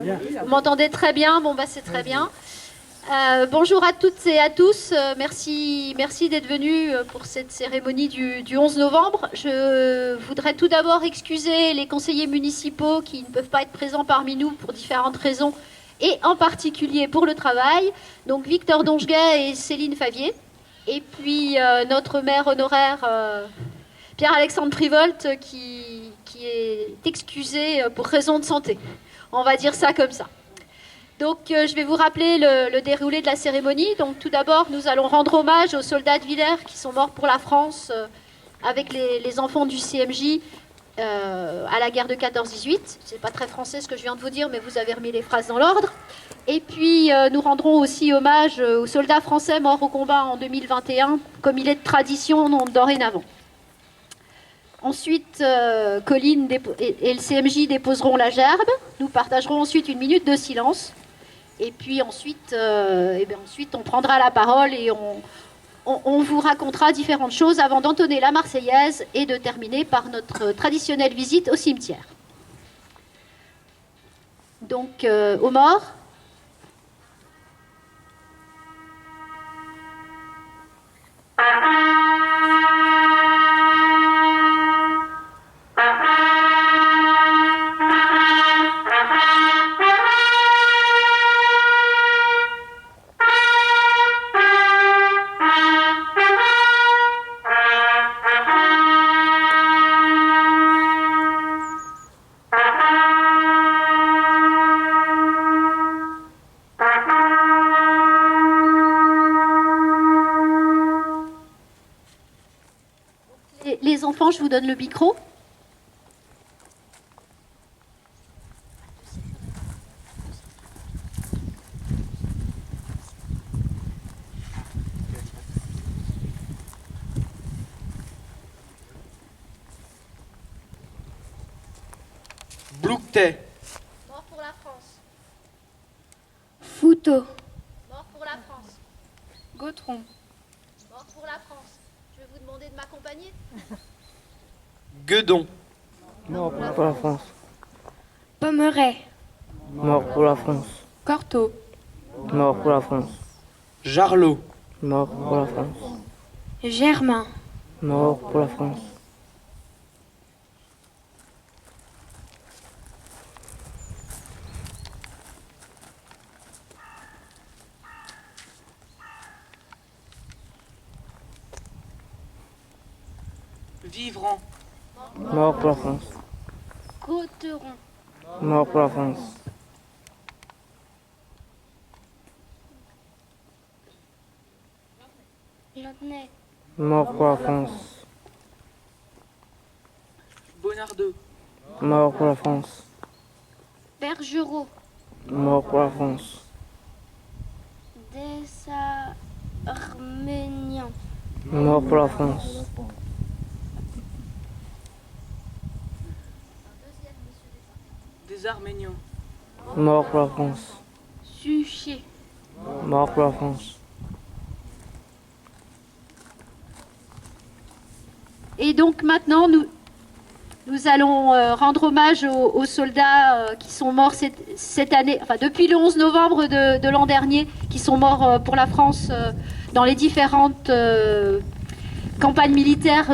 Vous m'entendez très bien? Bon, bah, c'est très bien. Bonjour à toutes et à tous. Merci d'être venus pour cette cérémonie du 11 novembre. Je voudrais tout d'abord excuser les conseillers municipaux qui ne peuvent pas être présents parmi nous pour différentes raisons, et en particulier pour le travail. Donc Victor Dongeguet et Céline Favier. Et puis notre maire honoraire Pierre-Alexandre Privolt qui est excusé pour raison de santé. On va dire ça comme ça. Donc, je vais vous rappeler le déroulé de la cérémonie. Donc, tout d'abord, nous allons rendre hommage aux soldats de Villers qui sont morts pour la France avec les enfants du CMJ à la guerre de 14-18. C'est pas très français ce que je viens de vous dire, mais vous avez remis les phrases dans l'ordre. Et puis, nous rendrons aussi hommage aux soldats français morts au combat en 2021, comme il est de tradition dorénavant. Ensuite, Colline et le CMJ déposeront la gerbe. Nous partagerons ensuite une minute de silence. Et puis ensuite, on prendra la parole et on vous racontera différentes choses avant d'entonner la Marseillaise et de terminer par notre traditionnelle visite au cimetière. Donc, aux morts. Les enfants, je vous donne le micro. Blouquetet. Mort pour la France. Fouteau. Mort pour la France. Gautron. Mort pour la France. Je vais vous demander de m'accompagner. Guedon. Mort pour la France. Pommeret. Mort pour la France. Cortot. Mort pour la France. Jarlot. Mort pour la France. Germain. Mort pour la France. Vivran. Mort pour la France. Cotteron. Mort pour la France. Lantenay. Mort pour la France. Bonardeux. Mort pour la France. Bergerot. Mort pour la France. Desarménian. Mort pour la France. Des Arméniens. Mort pour la France. Suchet. Mort pour la France. Et donc maintenant, nous allons rendre hommage aux soldats qui sont morts cette année, enfin depuis le 11 novembre de l'an dernier, qui sont morts pour la France dans les différentes campagnes militaires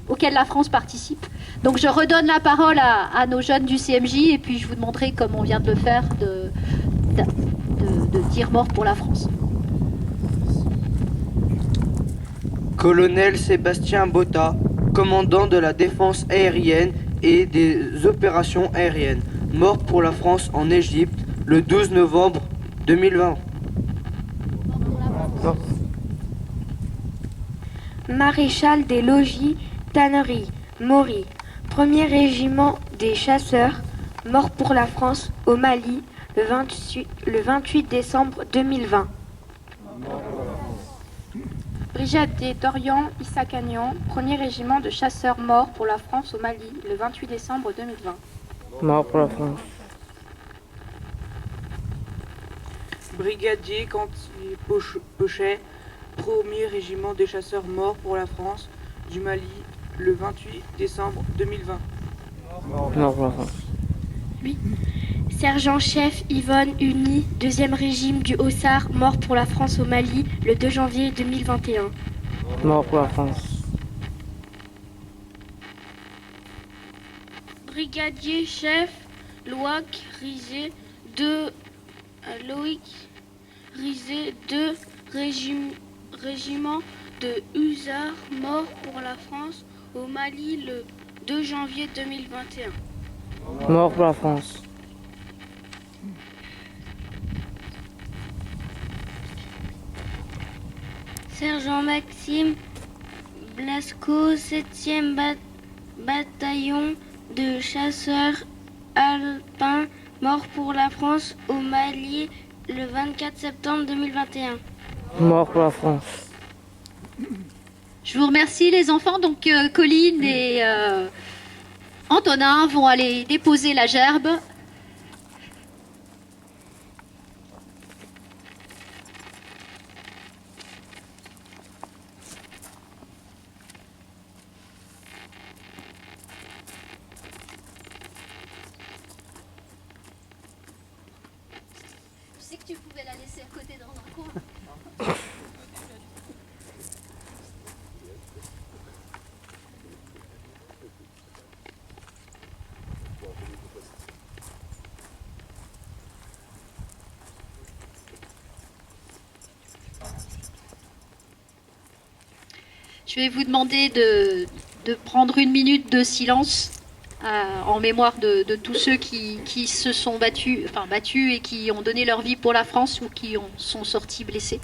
auxquelles la France participe. Donc je redonne la parole à nos jeunes du CMJ et puis je vous demanderai, comme on vient de le faire, de dire mort pour la France. Colonel Sébastien Botta, commandant de la défense aérienne et des opérations aériennes, mort pour la France en Égypte le 12 novembre 2020. Mort. Maréchal des logis, tanneries, Maury. Premier régiment des chasseurs, mort pour la France au Mali le 28 décembre 2020. Brigadier Dorian Issakanian, premier régiment de chasseurs morts pour la France au Mali le 28 décembre 2020. Mort pour la France. Brigadier Cantier Pochet, premier régiment des chasseurs morts pour la France du Mali le 28 décembre 2020. Mort pour la France. Sergent-chef Yvonne Uni, 2e régime du Haut-Sar, mort pour la France au Mali, le 2 janvier 2021. Mort pour la France. Brigadier chef Loïc Rizet, 2 régiment de hussards, mort pour la France au Mali le 2 janvier 2021. Mort pour la France. Sergent Maxime Blasco, 7e bataillon de chasseurs alpins, mort pour la France au Mali le 24 septembre 2021. Mort pour la France. Je vous remercie les enfants. Donc Colline et Antonin vont aller déposer la gerbe. Je sais que tu pouvais la laisser à côté dans un coin. Je vais vous demander de prendre une minute de silence en mémoire de tous ceux qui se sont battus et qui ont donné leur vie pour la France ou qui sont sortis blessés.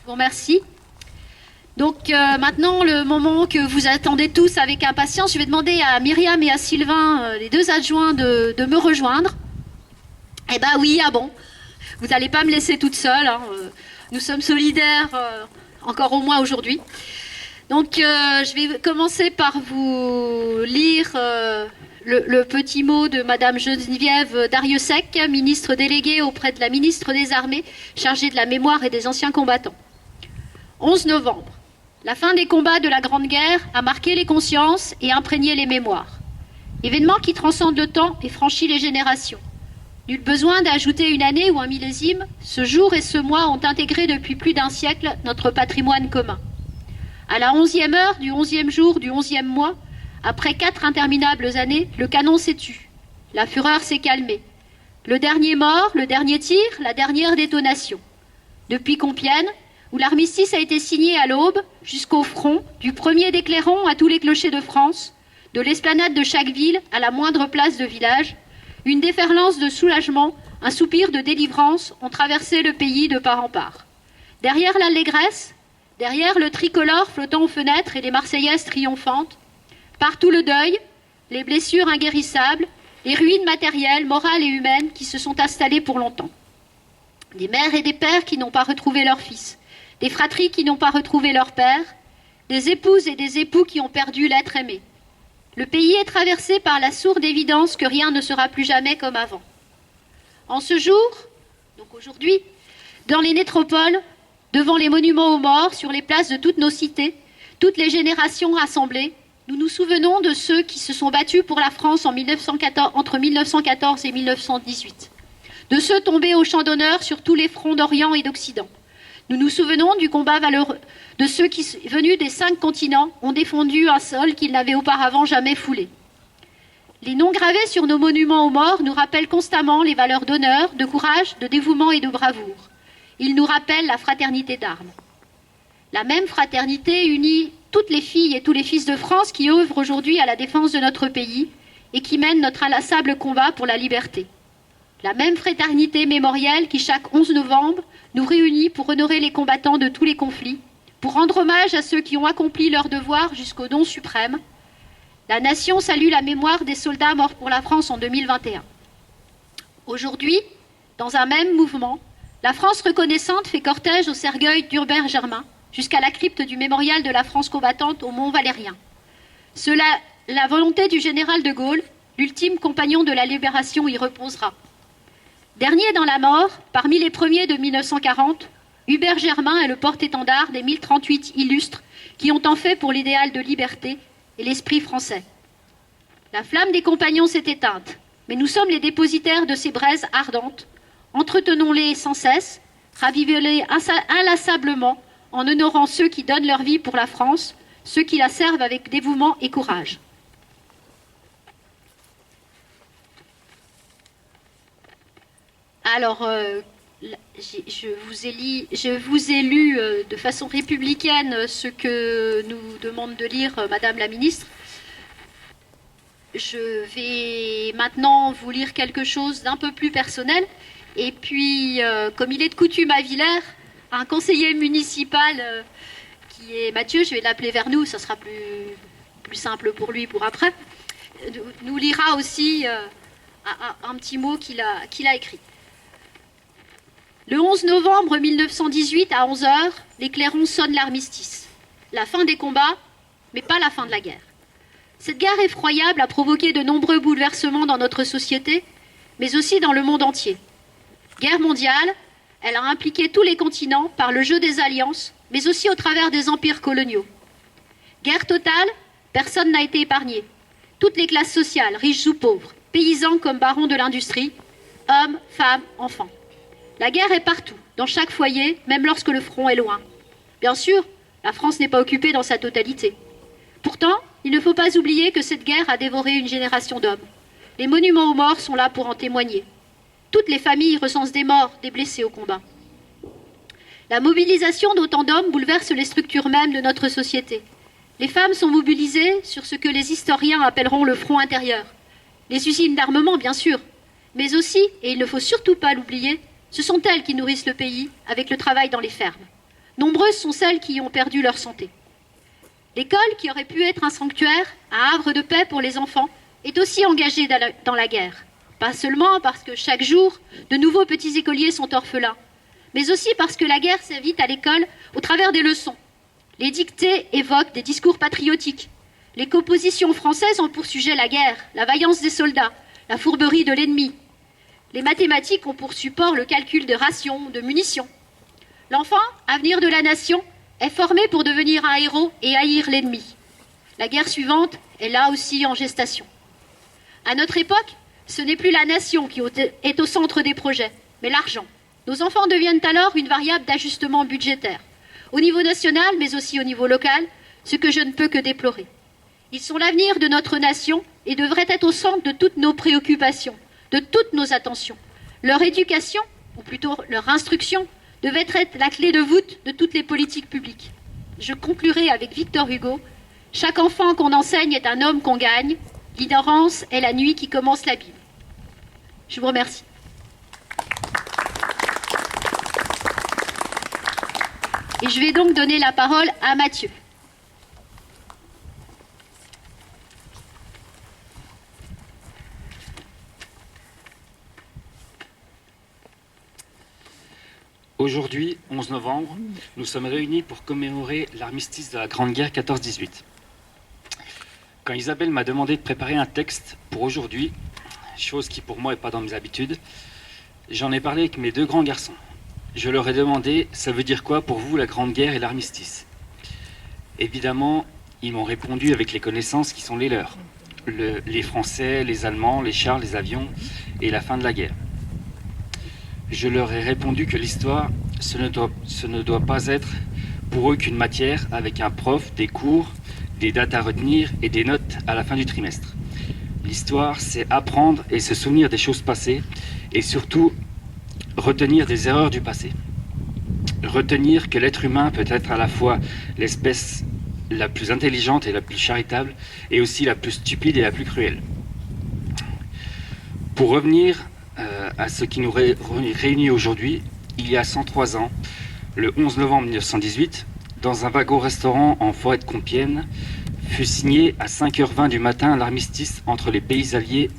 Je vous remercie. Donc maintenant, le moment que vous attendez tous avec impatience, je vais demander à Myriam et à Sylvain, les 2 adjoints, de me rejoindre. Eh ben oui, ah bon, vous n'allez pas me laisser toute seule, hein. Nous sommes solidaires, encore au moins aujourd'hui. Donc je vais commencer par vous lire le petit mot de Madame Geneviève Darrieussecq, ministre déléguée auprès de la ministre des Armées, chargée de la mémoire et des anciens combattants. 11 novembre. La fin des combats de la Grande Guerre a marqué les consciences et imprégné les mémoires. Événement qui transcende le temps et franchit les générations. Nul besoin d'ajouter une année ou un millésime, ce jour et ce mois ont intégré depuis plus d'un siècle notre patrimoine commun. À la 11e heure du 11e jour du 11e mois, après 4 interminables années, le canon s'est tu. La fureur s'est calmée. Le dernier mort, le dernier tir, la dernière détonation. Depuis Compiègne, où l'armistice a été signé à l'aube, jusqu'au front, du premier des clairons à tous les clochers de France, de l'esplanade de chaque ville à la moindre place de village, une déferlance de soulagement, un soupir de délivrance ont traversé le pays de part en part. Derrière l'allégresse, derrière le tricolore flottant aux fenêtres et les Marseillaises triomphantes, partout le deuil, les blessures inguérissables, les ruines matérielles, morales et humaines qui se sont installées pour longtemps. Des mères et des pères qui n'ont pas retrouvé leurs fils, des fratries qui n'ont pas retrouvé leur père, des épouses et des époux qui ont perdu l'être aimé. Le pays est traversé par la sourde évidence que rien ne sera plus jamais comme avant. En ce jour, donc aujourd'hui, dans les nécropoles, devant les monuments aux morts, sur les places de toutes nos cités, toutes les générations rassemblées, nous nous souvenons de ceux qui se sont battus pour la France entre 1914 et 1918, de ceux tombés au champ d'honneur sur tous les fronts d'Orient et d'Occident. Nous nous souvenons du combat valeureux de ceux qui, venus des 5 continents, ont défendu un sol qu'ils n'avaient auparavant jamais foulé. Les noms gravés sur nos monuments aux morts nous rappellent constamment les valeurs d'honneur, de courage, de dévouement et de bravoure. Ils nous rappellent la fraternité d'armes. La même fraternité unit toutes les filles et tous les fils de France qui œuvrent aujourd'hui à la défense de notre pays et qui mènent notre inlassable combat pour la liberté. La même fraternité mémorielle qui, chaque 11 novembre, nous réunit pour honorer les combattants de tous les conflits, pour rendre hommage à ceux qui ont accompli leur devoir jusqu'au don suprême. La nation salue la mémoire des soldats morts pour la France en 2021. Aujourd'hui, dans un même mouvement, La France reconnaissante fait cortège au cercueil d'Hubert Germain, jusqu'à la crypte du mémorial de la France combattante au Mont Valérien. Cela, la volonté du général de Gaulle, l'ultime compagnon de la libération, y reposera. Dernier dans la mort, parmi les premiers de 1940, Hubert Germain est le porte-étendard des 1038 illustres qui ont tant fait pour l'idéal de liberté et l'esprit français. La flamme des compagnons s'est éteinte, mais nous sommes les dépositaires de ces braises ardentes. Entretenons-les sans cesse, ravivez-les inlassablement en honorant ceux qui donnent leur vie pour la France, ceux qui la servent avec dévouement et courage. Alors, je vous ai lu de façon républicaine ce que nous demande de lire Madame la Ministre. Je vais maintenant vous lire quelque chose d'un peu plus personnel. Et puis, comme il est de coutume à Villers, un conseiller municipal qui est Mathieu, je vais l'appeler vers nous, ça sera plus simple pour lui pour après, nous lira aussi un petit mot qu'il a écrit. Le 11 novembre 1918, à 11 h, les clairons sonnent l'armistice. La fin des combats, mais pas la fin de la guerre. Cette guerre effroyable a provoqué de nombreux bouleversements dans notre société, mais aussi dans le monde entier. Guerre mondiale, elle a impliqué tous les continents par le jeu des alliances, mais aussi au travers des empires coloniaux. Guerre totale, personne n'a été épargné. Toutes les classes sociales, riches ou pauvres, paysans comme barons de l'industrie, hommes, femmes, enfants. La guerre est partout, dans chaque foyer, même lorsque le front est loin. Bien sûr, la France n'est pas occupée dans sa totalité. Pourtant, il ne faut pas oublier que cette guerre a dévoré une génération d'hommes. Les monuments aux morts sont là pour en témoigner. Toutes les familles recensent des morts, des blessés au combat. La mobilisation d'autant d'hommes bouleverse les structures mêmes de notre société. Les femmes sont mobilisées sur ce que les historiens appelleront le front intérieur. Les usines d'armement, bien sûr, mais aussi, et il ne faut surtout pas l'oublier, ce sont elles qui nourrissent le pays avec le travail dans les fermes. Nombreuses sont celles qui ont perdu leur santé. L'école, qui aurait pu être un sanctuaire, un havre de paix pour les enfants, est aussi engagée dans la guerre. Pas seulement parce que chaque jour, de nouveaux petits écoliers sont orphelins, mais aussi parce que la guerre s'évite à l'école au travers des leçons. Les dictées évoquent des discours patriotiques. Les compositions françaises ont pour sujet la guerre, la vaillance des soldats, la fourberie de l'ennemi. Les mathématiques ont pour support le calcul de rations, de munitions. L'enfant, avenir de la nation, est formé pour devenir un héros et haïr l'ennemi. La guerre suivante est là aussi en gestation. À notre époque, ce n'est plus la nation qui est au centre des projets, mais l'argent. Nos enfants deviennent alors une variable d'ajustement budgétaire, au niveau national, mais aussi au niveau local, ce que je ne peux que déplorer. Ils sont l'avenir de notre nation et devraient être au centre de toutes nos préoccupations, de toutes nos attentions. Leur éducation, ou plutôt leur instruction, devait être la clé de voûte de toutes les politiques publiques. Je conclurai avec Victor Hugo. Chaque enfant qu'on enseigne est un homme qu'on gagne. L'ignorance est la nuit qui commence la Bible. Je vous remercie. Et je vais donc donner la parole à Mathieu. Aujourd'hui, 11 novembre, nous sommes réunis pour commémorer l'armistice de la Grande Guerre 14-18. Quand Isabelle m'a demandé de préparer un texte pour aujourd'hui, chose qui pour moi n'est pas dans mes habitudes, j'en ai parlé avec mes deux grands garçons. Je leur ai demandé, ça veut dire quoi pour vous la Grande Guerre et l'armistice? Évidemment, ils m'ont répondu avec les connaissances qui sont les leurs. Les Français, les Allemands, les chars, les avions et la fin de la guerre. Je leur ai répondu que l'histoire, ce ne doit pas être pour eux qu'une matière avec un prof, des cours, des dates à retenir et des notes à la fin du trimestre. L'histoire, c'est apprendre et se souvenir des choses passées et surtout retenir des erreurs du passé. Retenir que l'être humain peut être à la fois l'espèce la plus intelligente et la plus charitable et aussi la plus stupide et la plus cruelle. Pour revenir à ce qui nous réunit aujourd'hui, il y a 103 ans, le 11 novembre 1918, dans un wagon-restaurant en forêt de Compiègne, fut signé à 5h20 du matin l'armistice entre les pays alliés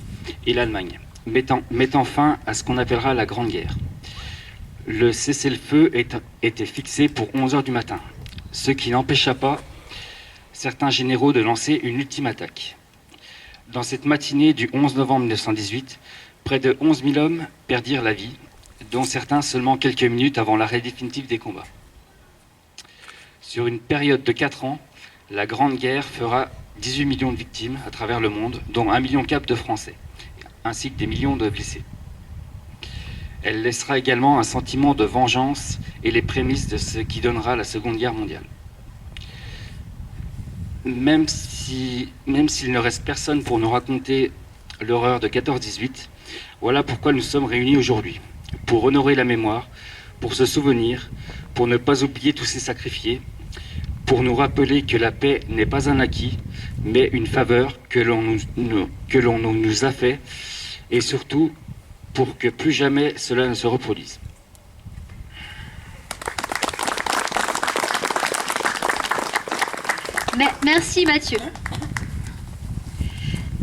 et l'Allemagne, mettant fin à ce qu'on appellera la Grande Guerre. le cessez-le-feu était fixé pour 11 heures du matin, ce qui n'empêcha pas certains généraux de lancer une ultime attaque. Dans cette matinée du 11 novembre 1918, près de 11 000 hommes perdirent la vie, dont certains seulement quelques minutes avant l'arrêt définitif des combats. Sur une période de 4 ans, la Grande Guerre fera 18 millions de victimes à travers le monde, dont 1,4 million de Français, ainsi que des millions de blessés. Elle laissera également un sentiment de vengeance et les prémices de ce qui donnera la Seconde Guerre mondiale. Même s'il ne reste personne pour nous raconter l'horreur de 14-18, voilà pourquoi nous sommes réunis aujourd'hui. Pour honorer la mémoire, pour se souvenir, pour ne pas oublier tous ces sacrifiés, pour nous rappeler que la paix n'est pas un acquis, mais une faveur que l'on nous a fait, et surtout pour que plus jamais cela ne se reproduise. Merci Mathieu.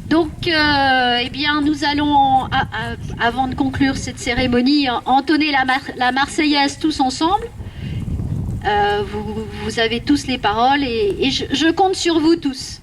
Donc, eh bien, nous allons, avant de conclure cette cérémonie, entonner la Marseillaise tous ensemble. Vous avez tous les paroles et je compte sur vous tous.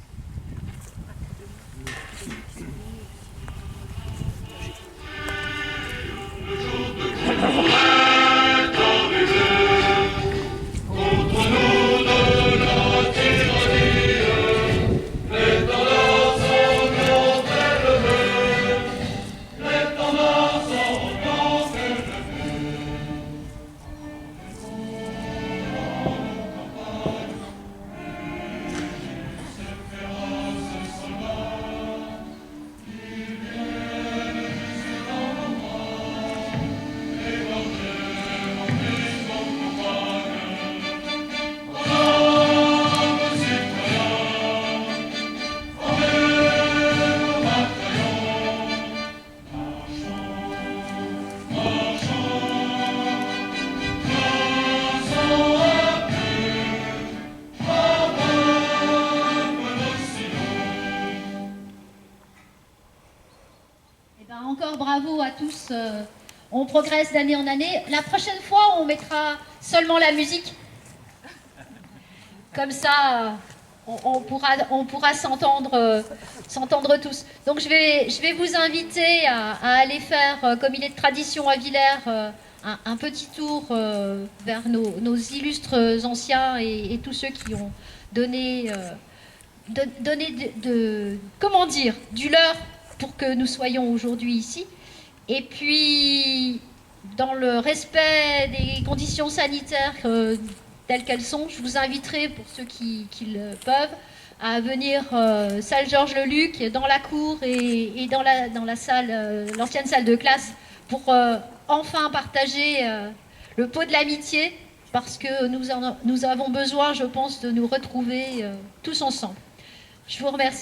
Encore bravo à tous, on progresse d'année en année. La prochaine fois, on mettra seulement la musique. Comme ça, on pourra s'entendre tous. Donc je vais vous inviter à aller faire, comme il est de tradition à Villers, un petit tour vers nos illustres anciens et tous ceux qui ont donné comment dire, du leur pour que nous soyons aujourd'hui ici. Et puis, dans le respect des conditions sanitaires telles qu'elles sont, je vous inviterai, pour ceux qui le peuvent, à venir salle Georges Leluc, dans la cour et dans la salle, l'ancienne salle de classe, pour enfin partager le pot de l'amitié, parce que nous avons besoin, je pense, de nous retrouver tous ensemble. Je vous remercie.